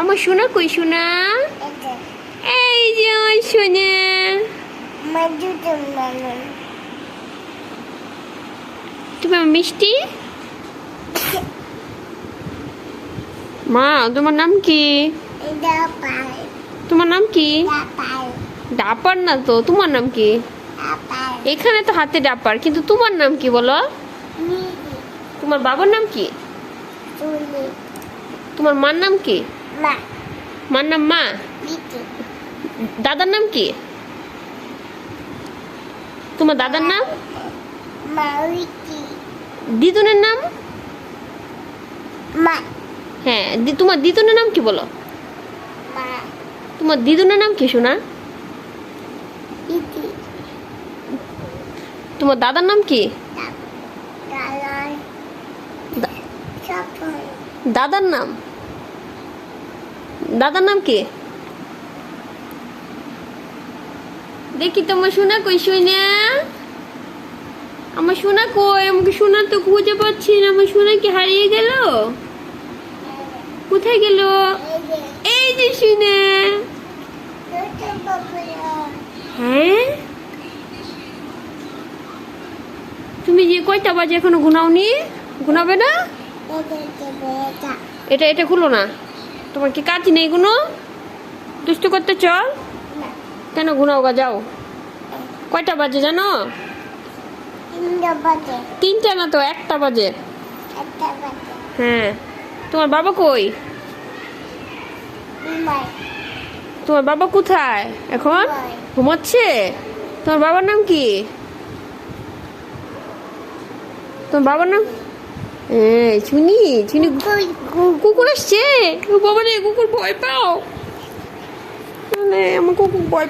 আমার সোনা কই সোনা? এই যে আমার সোনা। তুমি আমার মিষ্টি। মা তোমার নাম কি? তোমার নাম কি? ডাপার না তো, তোমার নাম কি? এখানে তো হাতে ডাপার, কিন্তু তোমার নাম কি বলো? তোমার বাবার নাম কি? তোমার মার নাম কি? মার নাম মা। দাদার নাম কি? তোমার দাদার নাম? দিদুনের নাম? হ্যাঁ, তোমার দিদুনের নাম কি বলো? তোমার দিদুনের নাম কি শোনা? তোমার দাদার নাম কি? দাদার নাম? দাদার নাম কি? দেখি তোমার সোনা কই সোনা? আমার সোনা কই? আমাকে সোনা তো খুঁজে পাচ্ছি না। আমার সোনা কি হারিয়ে গেল? কোথায় গেল? এই যে সোনা। হ্যাঁ, তুমি যে কয়টা বাজে এখনো ঘুমাওনি? ঘুমাবে না? এটা এটা খুলো না। তোমার কি কাজ নেই কোনো? দুষ্টু করতে চল। কেন ঘুমাও গা, যাও। কয়টা বাজে জানো? 3টা না তো, 1টা বাজে। হ্যাঁ, তোমার বাবা কই? তোমার বাবা কোথায় এখন? ঘুমাচ্ছে? তোমার বাবার নাম কি? তোমার বাবার নাম? শুনি শুনি কুকুর আসছে। বাবা রে, কুকুর ভয় পাও। আমার কুকুর ভয়